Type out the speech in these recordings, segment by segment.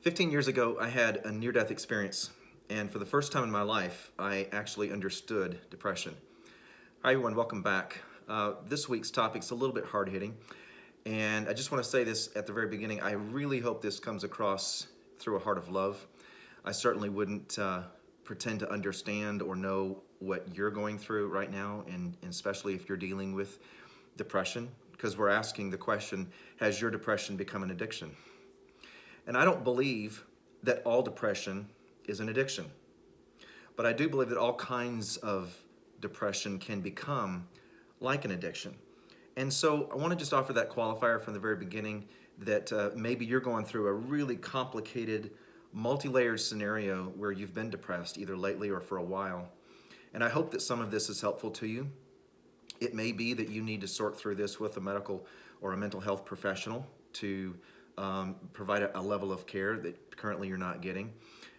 15 years ago, I had a near-death experience, and for the first time in my life, I actually understood depression. Hi everyone, welcome back. This week's topic's a little bit hard-hitting, and I just want to say this at the very beginning. I really hope this comes across through a heart of love. I certainly wouldn't pretend to understand or know what you're going through right now, and especially if you're dealing with depression, because we're asking the question, has your depression become an addiction? And I don't believe that all depression is an addiction, but I do believe that all kinds of depression can become like an addiction. And so I want to just offer that qualifier from the very beginning that maybe you're going through a really complicated, multi-layered scenario where you've been depressed either lately or for a while. And I hope that some of this is helpful to you. It may be that you need to sort through this with a medical or a mental health professional to provide a level of care that currently you're not getting.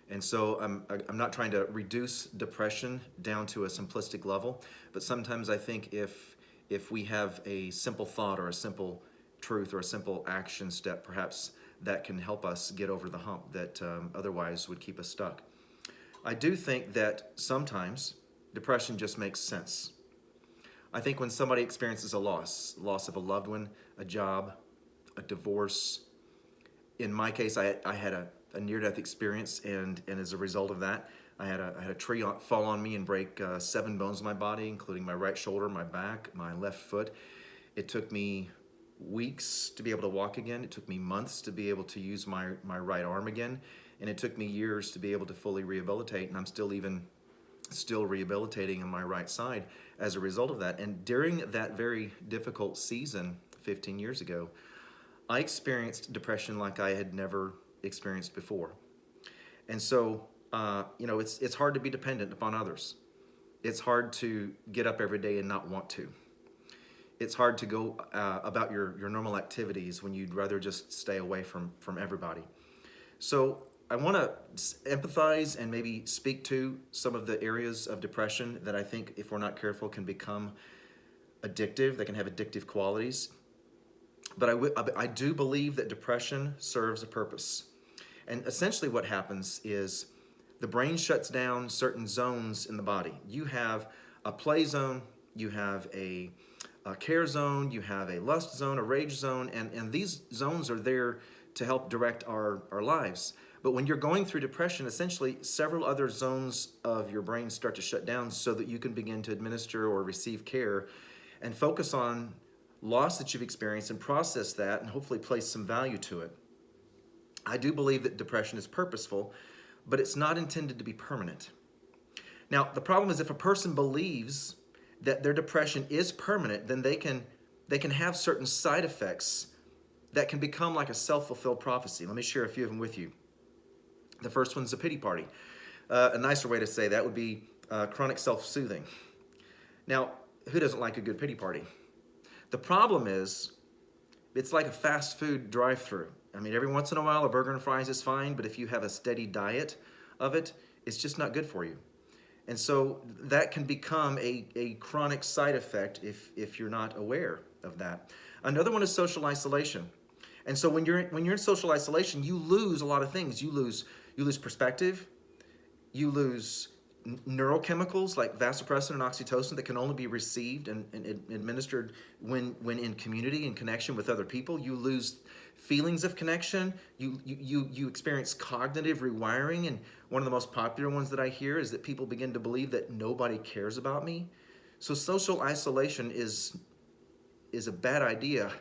And so I'm not trying to reduce depression down to a simplistic level, but sometimes I think if we have a simple thought or a simple truth or a simple action step, perhaps that can help us get over the hump that otherwise would keep us stuck. I do think that sometimes depression just makes sense. I think when somebody experiences a loss of a loved one, a job, a divorce. In my case, I had a near-death experience, and as a result of that, I had a tree fall on me and break 7 bones in my body, including my right shoulder, my back, my left foot. It took me weeks to be able to walk again. It took me months to be able to use my right arm again, and it took me years to be able to fully rehabilitate, and I'm still rehabilitating on my right side as a result of that. And during that very difficult season 15 years ago, I experienced depression like I had never experienced before. And so, it's hard to be dependent upon others. It's hard to get up every day and not want to. It's hard to go about your normal activities when you'd rather just stay away from everybody. So I want to empathize and maybe speak to some of the areas of depression that I think, if we're not careful, can become addictive. They can have addictive qualities. But I do believe that depression serves a purpose. And essentially what happens is the brain shuts down certain zones in the body. You have a play zone, you have a care zone, you have a lust zone, a rage zone, and these zones are there to help direct our lives. But when you're going through depression, essentially several other zones of your brain start to shut down so that you can begin to administer or receive care and focus on loss that you've experienced and process that and hopefully place some value to it. I do believe that depression is purposeful, but it's not intended to be permanent. Now, the problem is if a person believes that their depression is permanent, then they can have certain side effects that can become like a self-fulfilled prophecy. Let me share a few of them with you. The first one's a pity party. A nicer way to say that would be chronic self-soothing. Now, who doesn't like a good pity party? The problem is, it's like a fast food drive-through. I mean, every once in a while, a burger and fries is fine, but if you have a steady diet of it, it's just not good for you. And so that can become a chronic side effect if you're not aware of that. Another one is social isolation. And so when you're in social isolation, you lose a lot of things. You lose perspective, you lose neurochemicals like vasopressin and oxytocin that can only be received and administered when in community and connection with other people. You lose feelings of connection. You experience cognitive rewiring, and one of the most popular ones that I hear is that people begin to believe that nobody cares about me. So social isolation is a bad idea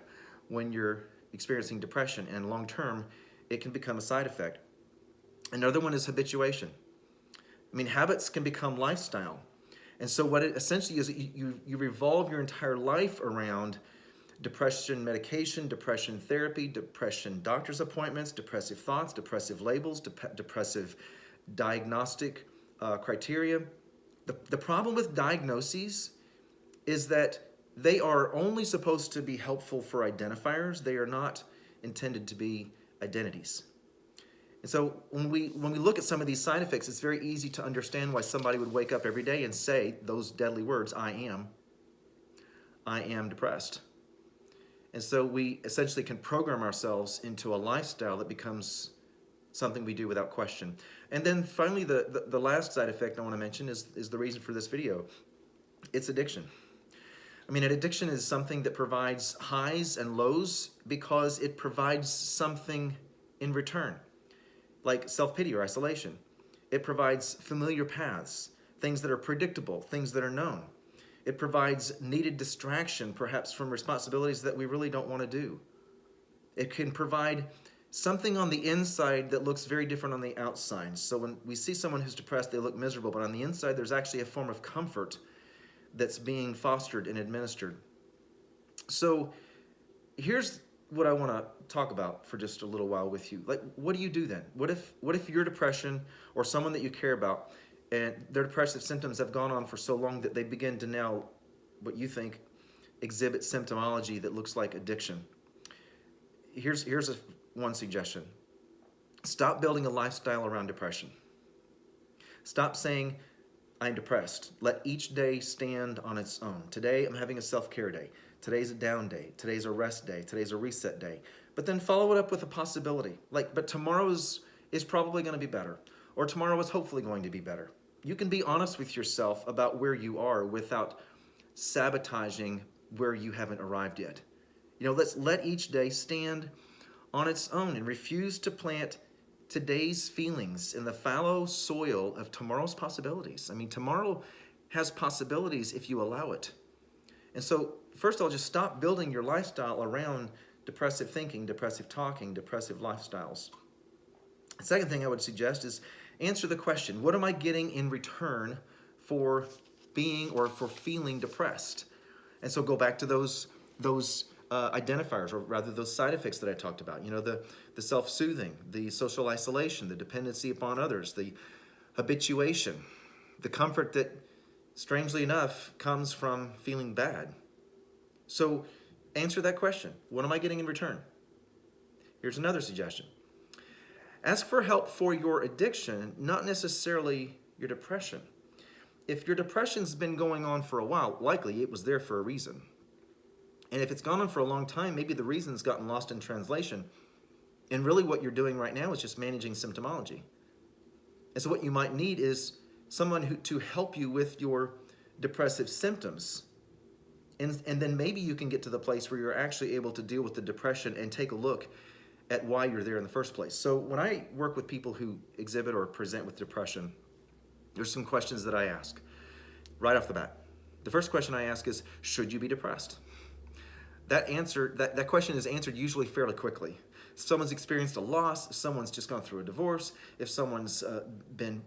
when you're experiencing depression, and long term it can become a side effect. Another one is habituation. I mean, habits can become lifestyle. And so what it essentially is, you revolve your entire life around depression medication, depression therapy, depression doctor's appointments, depressive thoughts, depressive labels, depressive diagnostic criteria. The problem with diagnoses is that they are only supposed to be helpful for identifiers. They are not intended to be identities. And so when we look at some of these side effects, it's very easy to understand why somebody would wake up every day and say those deadly words, I am depressed. And so we essentially can program ourselves into a lifestyle that becomes something we do without question. And then finally, the last side effect I want to mention is the reason for this video. It's addiction. I mean, an addiction is something that provides highs and lows because it provides something in return, like self-pity or isolation. It provides familiar paths, things that are predictable, things that are known. It provides needed distraction, perhaps from responsibilities that we really don't want to do. It can provide something on the inside that looks very different on the outside. So when we see someone who's depressed, they look miserable, but on the inside, there's actually a form of comfort that's being fostered and administered. So here's what I want to talk about for just a little while with you. Like, what do you do then? What if your depression or someone that you care about and their depressive symptoms have gone on for so long that they begin to now, what you think, exhibit symptomology that looks like addiction? Here's one suggestion. Stop building a lifestyle around depression. Stop saying, I'm depressed. Let each day stand on its own. Today, I'm having a self-care day. Today's a down day. Today's a rest day. Today's a reset day. But then follow it up with a possibility. But tomorrow's is probably going to be better. Or tomorrow is hopefully going to be better. You can be honest with yourself about where you are without sabotaging where you haven't arrived yet. Let's let each day stand on its own and refuse to plant today's feelings in the fallow soil of tomorrow's possibilities. I mean, tomorrow has possibilities if you allow it. And so, first of all, just stop building your lifestyle around depressive thinking, depressive talking, depressive lifestyles. The second thing I would suggest is answer the question, what am I getting in return for being or for feeling depressed? And so go back to those identifiers, or rather those side effects that I talked about. The self-soothing, the social isolation, the dependency upon others, the habituation, the comfort that, strangely enough, comes from feeling bad. So answer that question. What am I getting in return? Here's another suggestion. Ask for help for your addiction, not necessarily your depression. If your depression's been going on for a while, likely it was there for a reason. And if it's gone on for a long time, maybe the reason's gotten lost in translation. And really what you're doing right now is just managing symptomology. And so what you might need is someone to help you with your depressive symptoms. And then maybe you can get to the place where you're actually able to deal with the depression and take a look at why you're there in the first place. So when I work with people who exhibit or present with depression, there's some questions that I ask right off the bat. The first question I ask is, should you be depressed? That question is answered usually fairly quickly. If someone's experienced a loss, if someone's just gone through a divorce, if someone's been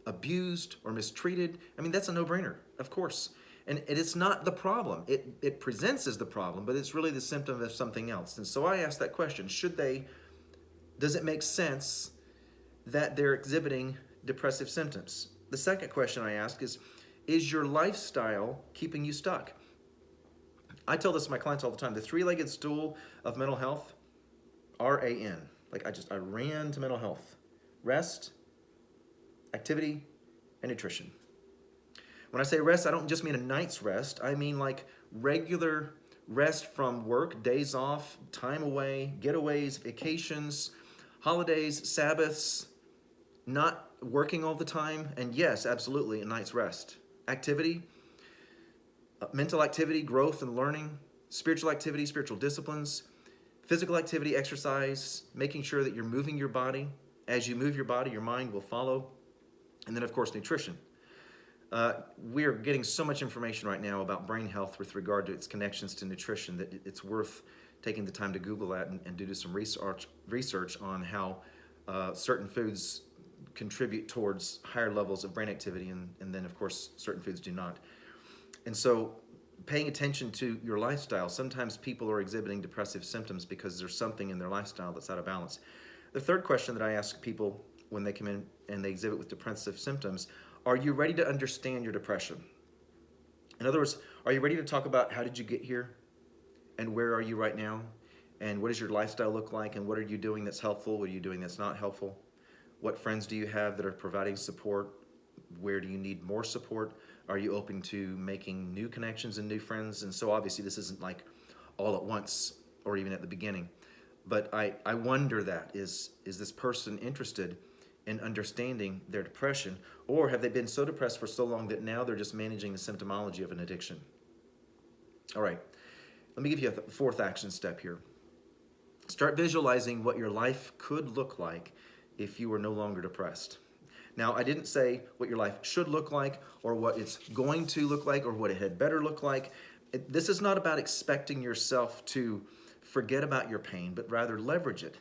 abused or mistreated, I mean, that's a no-brainer, of course. And it's not the problem. It presents as the problem, but it's really the symptom of something else. And so I ask that question, does it make sense that they're exhibiting depressive symptoms? The second question I ask is your lifestyle keeping you stuck? I tell this to my clients all the time. The three-legged stool of mental health, RAN. I ran to mental health. Rest, activity, and nutrition. When I say rest, I don't just mean a night's rest. I mean like regular rest from work, days off, time away, getaways, vacations, holidays, Sabbaths, not working all the time, and yes, absolutely, a night's rest. Activity, mental activity, growth and learning, spiritual activity, spiritual disciplines, physical activity, exercise, making sure that you're moving your body. As you move your body, your mind will follow. And then, of course, nutrition. We are getting so much information right now about brain health with regard to its connections to nutrition that it's worth taking the time to Google that and do some research on how certain foods contribute towards higher levels of brain activity, and then, of course, certain foods do not. And so paying attention to your lifestyle, sometimes people are exhibiting depressive symptoms because there's something in their lifestyle that's out of balance. The third question that I ask people when they come in and they exhibit with depressive symptoms, are you ready to understand your depression? In other words, are you ready to talk about how did you get here and where are you right now? And what does your lifestyle look like? And what are you doing that's helpful? What are you doing that's not helpful? What friends do you have that are providing support? Where do you need more support? Are you open to making new connections and new friends? And so obviously this isn't like all at once or even at the beginning. But I wonder that is this person interested in understanding their depression, or have they been so depressed for so long that now they're just managing the symptomology of an addiction? All right, let me give you a fourth action step here. Start visualizing what your life could look like if you were no longer depressed. Now, I didn't say what your life should look like or what it's going to look like or what it had better look like. This is not about expecting yourself to forget about your pain, but rather leverage it.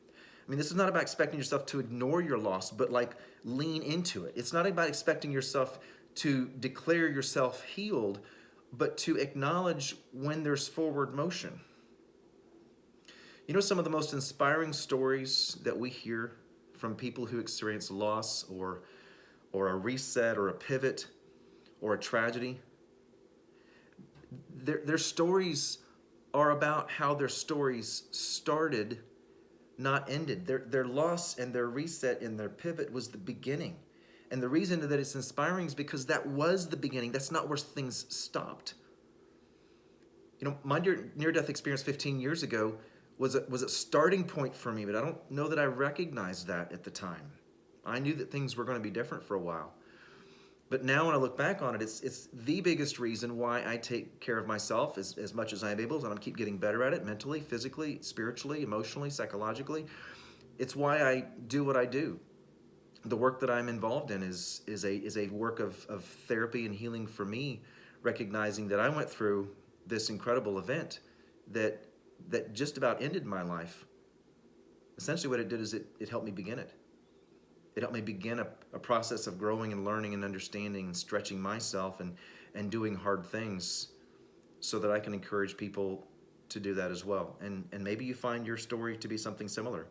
I mean, this is not about expecting yourself to ignore your loss, but like lean into it. It's not about expecting yourself to declare yourself healed, but to acknowledge when there's forward motion. You know, some of the most inspiring stories that we hear from people who experience loss or a reset or a pivot or a tragedy, their stories are about how their stories started, not ended. Their loss and their reset and their pivot was the beginning. And the reason that it's inspiring is because that was the beginning. That's not where things stopped. You know, my near-death experience 15 years ago was a starting point for me, but I don't know that I recognized that at the time. I knew that things were going to be different for a while. But now when I look back on it, it's the biggest reason why I take care of myself as much as I'm able, and I keep getting better at it mentally, physically, spiritually, emotionally, psychologically. It's why I do what I do. The work that I'm involved in is a work of therapy and healing for me, recognizing that I went through this incredible event that just about ended my life. Essentially what it did is it helped me begin it. It helped me begin a process of growing and learning and understanding and stretching myself and doing hard things so that I can encourage people to do that as well. And maybe you find your story to be something similar.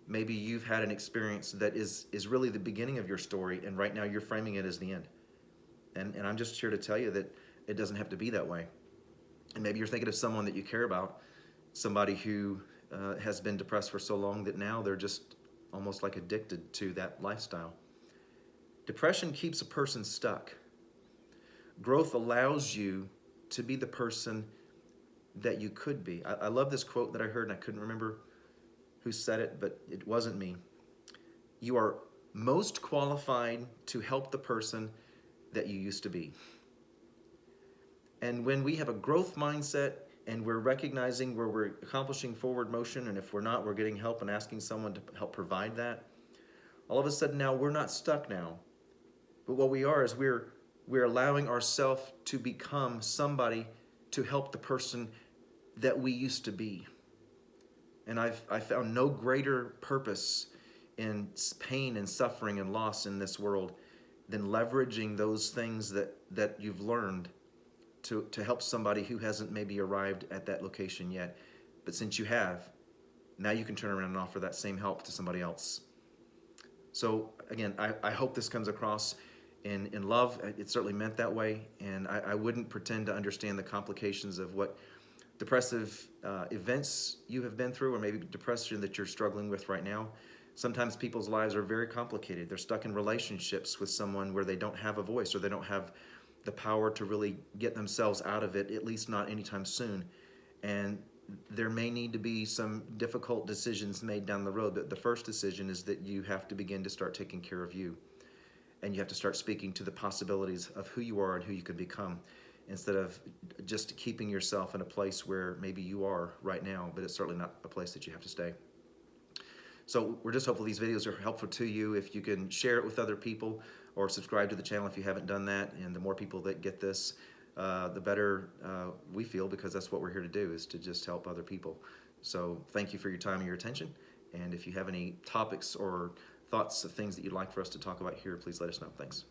Maybe you've had an experience that is really the beginning of your story, and right now you're framing it as the end. And I'm just here to tell you that it doesn't have to be that way. And maybe you're thinking of someone that you care about, somebody who has been depressed for so long that now they're just almost like addicted to that lifestyle. Depression keeps a person stuck. Growth allows you to be the person that you could be. I love this quote that I heard, and I couldn't remember who said it, but it wasn't me. You are most qualified to help the person that you used to be. And when we have a growth mindset and we're recognizing where we're accomplishing forward motion, and if we're not, we're getting help and asking someone to help provide that, all of a sudden now we're not stuck now. But what we are is we're allowing ourselves to become somebody to help the person that we used to be. And I found no greater purpose in pain and suffering and loss in this world than leveraging those things that you've learned to help somebody who hasn't maybe arrived at that location yet. But since you have, now you can turn around and offer that same help to somebody else. So again, I hope this comes across in love. It certainly meant that way, and I wouldn't pretend to understand the complications of what depressive events you have been through, or maybe depression that you're struggling with right now. Sometimes people's lives are very complicated. They're stuck in relationships with someone where they don't have a voice, or they don't have the power to really get themselves out of it, at least not anytime soon. And there may need to be some difficult decisions made down the road, but the first decision is that you have to begin to start taking care of you. And you have to start speaking to the possibilities of who you are and who you can become, instead of just keeping yourself in a place where maybe you are right now, but it's certainly not a place that you have to stay. So we're just hopeful these videos are helpful to you. If you can share it with other people or subscribe to the channel if you haven't done that, and the more people that get this, the better we feel, because that's what we're here to do, is to just help other people. So thank you for your time and your attention. And if you have any topics or thoughts of things that you'd like for us to talk about here, please let us know. Thanks.